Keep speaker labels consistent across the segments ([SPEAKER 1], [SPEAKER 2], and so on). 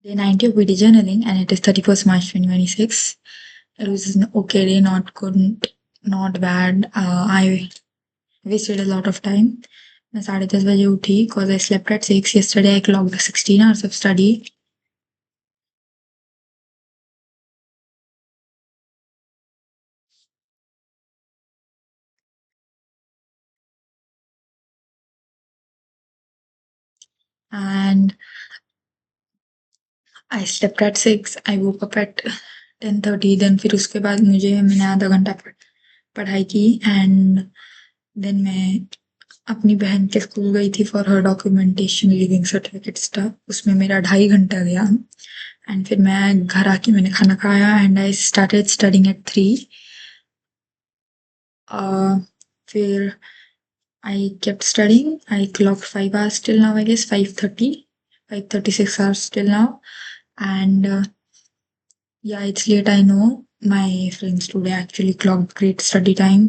[SPEAKER 1] Day 90 of VD journaling, and it is 31st March 2026. It was an okay day, not good, not bad. I wasted a lot of time. मैं 10:30 बजे उठी because I slept at 6. Yesterday I clocked 16 hours of study. And I slept at 6. I woke up at 10:30. Then फिर उसके बाद मैंने आधा घंटा पढ़ाई की एंड देन मैं अपनी बहन के स्कूल गई थी for her documentation leaving certificate stuff. उसमें मेरा 2.5 घंटा गया एंड फिर मैं घर आके मैंने खाना खाया and I started studying at 3. फिर I kept studying. I clocked 5 hours till now, I guess 5:30, 5:36 hours till now. And yeah, it's late, I know. My friends today actually clocked great study time.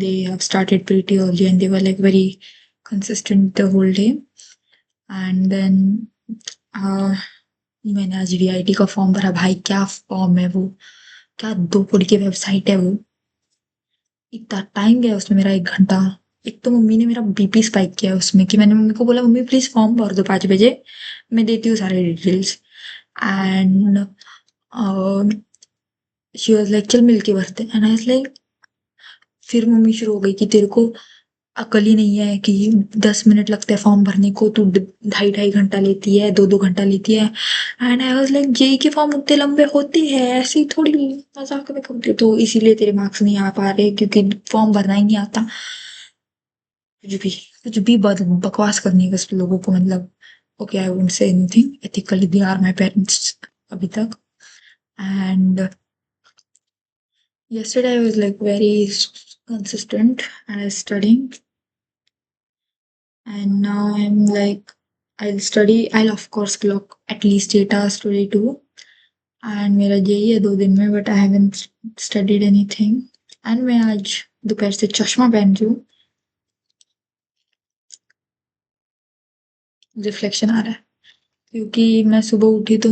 [SPEAKER 1] They have started pretty early and they were like very consistent the whole day. And then मैंने आज VIT का form भरा. भाई क्या form है वो, क्या 2 कोड़ी की वेबसाइट है वो. इतना टाइम गया उसमें मेरा 1 घंटा. एक तो मम्मी ने मेरा बीपी स्पाइक किया उसमें कि मैंने मम्मी को बोला मम्मी प्लीज फॉर्म भर दो 5 बजे, मैं देती हूँ सारे details. And she was like चल मिलके भरते. एंड आई वाज लाइक, फिर मम्मी शुरू हो गई कि तेरे को अकल ही नहीं है कि 10 मिनट लगते हैं फॉर्म भरने को, तू 2.5 घंटा लेती है, 2-2 घंटा लेती है. And I was like JEE के फॉर्म उतने लंबे होते हैं ऐसे ही थोड़ी, मजाक में कंप्लीट तो इसीलिए तेरे मार्क्स नहीं आ पा रहे क्योंकि फॉर्म भरना ही नहीं आता. कुछ भी कुछ भी बकवास करनी है बस लोगों को, मतलब okay I won't say anything. Ethically they are my parents अभी तक. And yesterday I was like very consistent and I was studying, and now I'm like I'll study. I'll of course clock at least 8 hours today too. And मेरा JEE है 2 दिन में, but I haven't studied anything. and मैं आज दोपहर से चश्मा पहन रही हूँ. रिफ्लेक्शन आ रहा है क्योंकि मैं सुबह उठी तो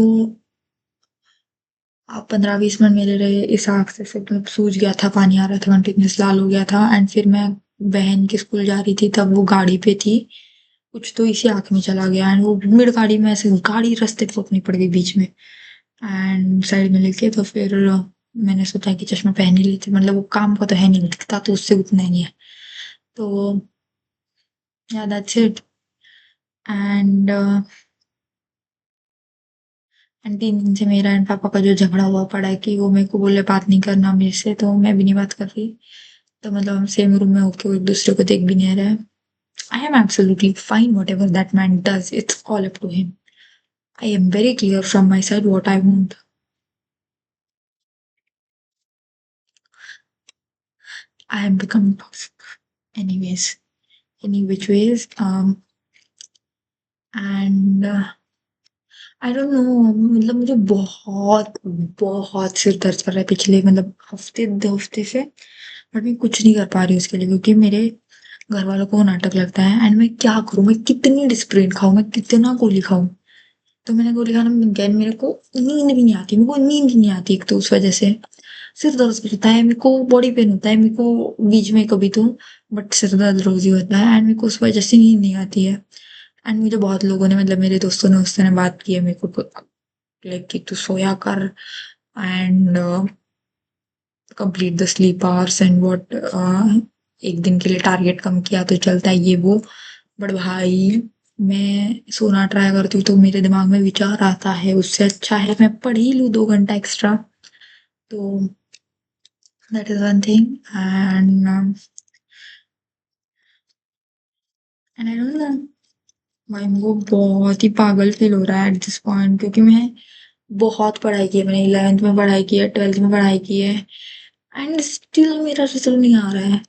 [SPEAKER 1] आप 15-20 मिनट मेरे रहे इस आँख से मतलब सूज गया था, पानी आ रहा था कंटिन्यूस, लाल हो गया था. एंड फिर मैं बहन के स्कूल जा रही थी तब वो गाड़ी पे थी, कुछ तो इसी आँख में चला गया एंड वो मिड गाड़ी में ऐसे गाड़ी रास्ते पे अपनी पड़ गई बीच में एंड साइड में लेके. तो फिर मैंने सोचा कि चश्मा पहन ही लेते, मतलब वो काम का तो है नहीं, दिखता तो उससे उतना ही नहीं है. तो या दैट्स इट. एंड 3 दिन से मेरा एंड पापा का जो झगड़ा हुआ पड़ा है कि वो मेरे को बोले बात नहीं करना मेरे से, तो मैं भी नहीं बात कर रही. तो मतलब हम सेम रूम में होके एक दूसरे को देख भी नहीं रहे. I am absolutely fine whatever that man does, it's all up to him. I am very clear from my side what I want. I am becoming toxic anyways, any which ways. And I don't know, मतलब मुझे बहुत बहुत सिर दर्द कर रहा है पिछले मतलब हफ्ते 2 हफ्ते से. बट मैं कुछ नहीं कर पा रही हूँ उसके लिए क्योंकि मेरे घर वालों को वो नाटक लगता है. एंड मैं क्या करूँ, मैं कितनी डिस्प्रिन खाऊं, मैं कितना गोली खाऊं. तो मैंने गोली खाना बंद किया. मेरे को नींद भी नहीं आती, मेरे को नींद ही नहीं आती एक तो उस वजह से. सिर दर्द करता है मेरे को, बॉडी पेन होता है मेरे को बीच में कभी तो, बट सिर दर्द रोज ही होता है एंड मेरे को उस वजह से नींद नहीं आती है. एंड मुझे बहुत लोगों ने मतलब मेरे दोस्तों ने उस तरह बात की है मेरे को लाइक कि तू सोया कर and complete the sleep hours and what, एक दिन के लिए टारगेट कम किया तो चलता है ये वो. बट भाई मैं सोना ट्राई करती हूँ तो मेरे दिमाग में विचार आता है उससे अच्छा है मैं पढ़ ही लूँ 2 घंटा एक्स्ट्रा. तो that is one thing. And I don't no, भाई मेरे को बहुत ही पागल फील हो रहा है एट दिस पॉइंट क्योंकि मैं बहुत पढ़ाई की है. मैंने 11th में पढ़ाई की है, 12th में पढ़ाई की है एंड स्टिल मेरा रिजल्ट नहीं आ रहा है.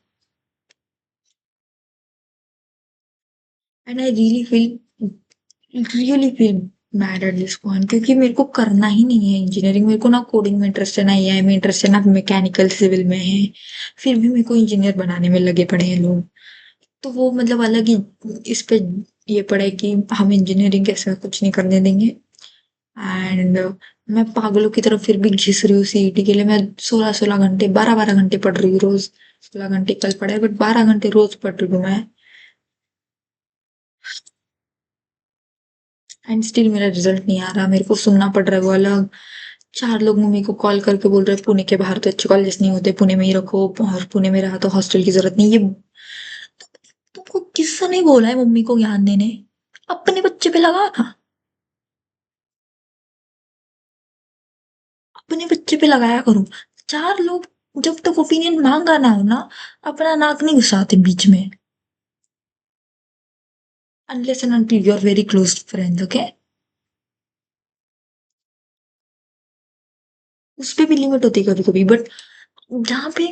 [SPEAKER 1] And I really feel mad at this point क्योंकि मेरे को करना ही नहीं है इंजीनियरिंग. मेरे को ना कोडिंग में इंटरेस्ट है, ना एआई में इंटरेस्ट है, ना मैकेनिकल सिविल में है. फिर भी मेरे को इंजीनियर बनाने में लगे पड़े हैं लोग. तो वो मतलब अलग ही इस पे ये पड़े कि हम इंजीनियरिंग कैसे कुछ नहीं करने देंगे. एंड मैं पागलों की तरह फिर भी घिस रही हूँ सीईटी के लिए। मैं 16-16 घंटे, 12-12 घंटे पढ़ रही हूँ रोज। 16 घंटे कल पढ़े, बट 12 घंटे रोज पढ़ रही हूँ मैं। एंड स्टिल मेरा रिजल्ट नहीं आ रहा, मेरे को सुनना पड़ रहा है वो अलग। 4 लोग मम्मी को कॉल करके बोल रहे हैं पुणे के बाहर तो अच्छे कॉलेज नहीं होते, पुणे में ही रखो, और पुणे में रहा तो हॉस्टल की जरूरत नहीं। ये तुमको किसने बोला है मम्मी को ज्ञान देने? अपने बच्चे पे लगा ना, अपने बच्चे पे लगाया करो। 4 लोग जब तक ओपिनियन मांगा ना हो ना, अपना नाक नहीं घुसाते बीच में। Unless and until you are very close friends, okay? उस पे भी लिमिट होती है कभी कभी, बट जहाँ पे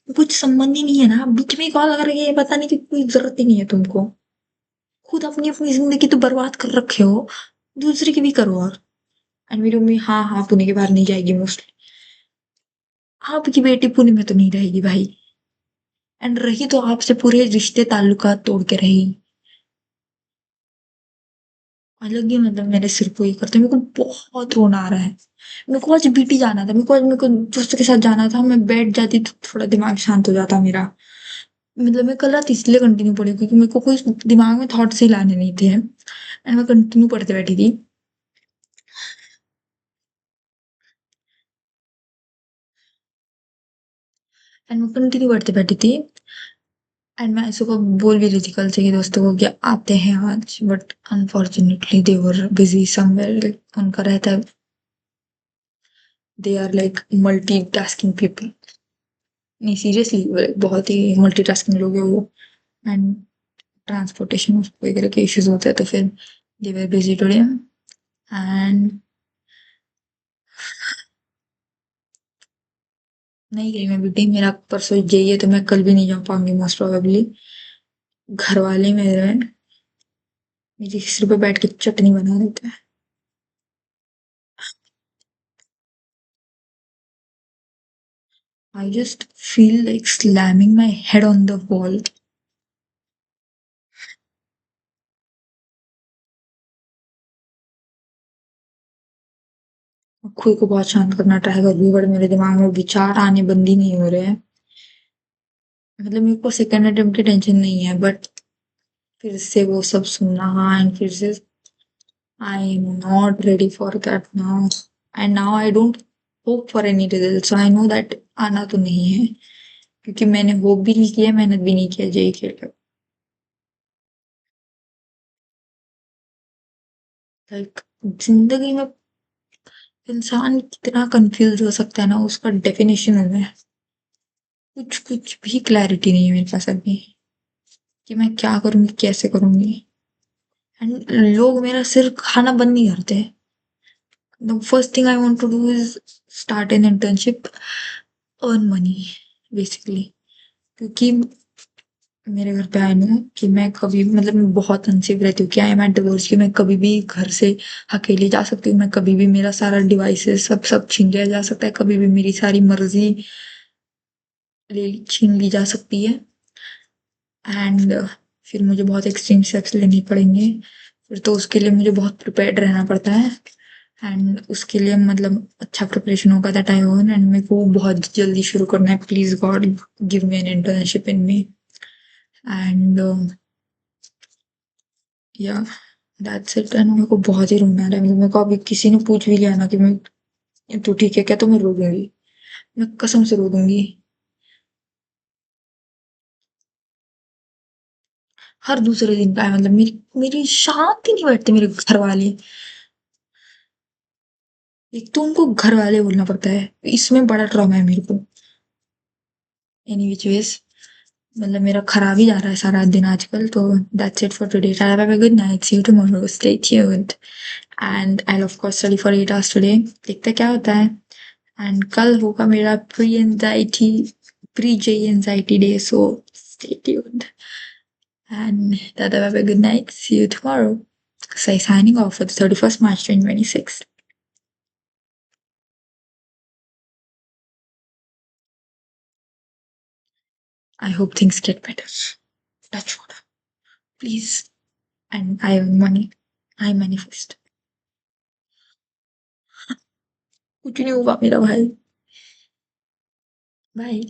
[SPEAKER 1] कुछ संबंध ही नहीं है ना, बीच में कॉल करके ये बताने की कोई जरूरत ही नहीं है तुमको। खुद अपनी अपनी जिंदगी तो बर्बाद कर रखे हो, दूसरे की भी करो। और एंड मेरी मम्मी, हाँ हाँ पुणे के बाहर नहीं जाएगी मोस्टली। आपकी बेटी पुणे में तो नहीं रहेगी भाई। एंड रही तो आपसे पूरे रिश्ते ताल्लुकात तोड़ के रही। अलग ही मतलब मेरे सिर को ये करते, मेरे को बहुत रोना आ रहा है। मेरे को आज बीटी जाना था, मेरे को दोस्तों के साथ जाना था, मैं बैठ जाती तो थोड़ा दिमाग शांत हो जाता मेरा। मतलब मैं कल रात इसलिए कंटिन्यू पढ़ी क्योंकि मेरे को कोई दिमाग में थॉट्स ही लाने नहीं थे, एंड मैं कंटिन्यू पढ़ते बैठी थी। एंड मैं कंटिन्यू पढ़ते बैठी थी। एंड मैं ऐसे को बोल भी रही थी कल से कि दोस्तों को कि आते हैं आज, but unfortunately they were busy somewhere. उनका रहता है, they are like multitasking people. नहीं सीरियसली बहुत ही मल्टीटास्किंग लोग हैं वो। एंड ट्रांसपोर्टेशन वगैरह के इश्यूज होते हैं, तो फिर दे वर बिजी टुडे। एंड नहीं गई मैं बेटी, मेरा परसों यही है तो मैं कल भी नहीं जा पाऊंगी मोस्ट प्रोबेबली। घर वाले मेरे मेरे सिर पे बैठ के चटनी बना देते हैं। I just feel like slamming my head on the wall. खुद को बहुत शांत करना ट्राई कर रही हूँ, बट मेरे दिमाग में विचार आने बंद ही नहीं हो रहे हैं। मतलब मेरे को सेकंड अटेम्प्ट की टेंशन नहीं है, बट फिर से वो सब सुनना एंड फिर से I am not ready for that now. And now I don't hope for any result, so I know that आना तो नहीं है, क्योंकि मैंने होप भी नहीं किया, मेहनत भी नहीं किया जेई के लिए। लाइक जिंदगी में इंसान कितना कंफ्यूज हो सकता है ना, उसका डेफिनेशन है। कुछ कुछ भी क्लैरिटी नहीं है मेरे पास अभी कि मैं क्या करूंगी, कैसे करूंगी। एंड लोग मेरा सिर खाना बंद नहीं करते। The first thing I want to do is start an internship, earn money basically. क्योंकि मेरे घर पे आए ना कि मैं कभी भी मतलब मैं बहुत अनसेफ रहती हूँ, कि आई एम एट डिवोर्स की मैं कभी भी घर से अकेले जा सकती हूँ, मैं कभी भी मेरा सारा डिवाइसेस सब सब छीन लिया जा सकता है, कभी भी मेरी सारी मर्जी छीन ली जा सकती है। एंड फिर मुझे बहुत एक्सट्रीम स्टेप्स लेने पड़ेंगे। फिर तो उसके लिए मुझे बहुत प्रिपेयर्ड रहना पड़ता है। एंड उसके लिए मतलब अच्छा प्रिपरेशन होगा दैट आई अर्न, एंड मेरे को बहुत जल्दी शुरू करना है। Please God give me an internship in me. And या दैट्स इट। एंड मेरे को बहुत ही रोना आ रहा है। मतलब मेरे को अभी किसी ने पूछ भी लिया ना कि मैं तू ठीक है क्या, तो मैं रो दूंगी। मैं कसम से रो दूंगी। हर दूसरे दिन का है, मतलब मेरी मेरी शांति नहीं बैठती मेरे घर वाले। एक तो उनको घर वाले बोलना पड़ता है, इसमें बड़ा ट्रॉमा है मेरे को। एनी विच वेज मतलब मेरा खराब ही जा रहा है सारा दिन आजकल। तो that's it for today. Have a good night, see you tomorrow, stay tuned. And I of course study for 8 hours today. देखते हैं क्या होता है। एंड कल होगा मेरा pre JEE anxiety day, so stay tuned. And Dada, have a good night. See you tomorrow. Say signing off for the 31st March 2026. I hope things get better. Touch wood. Please. And I have money. I manifest. कुछ नहीं हुआ मेरा भाई। भाई।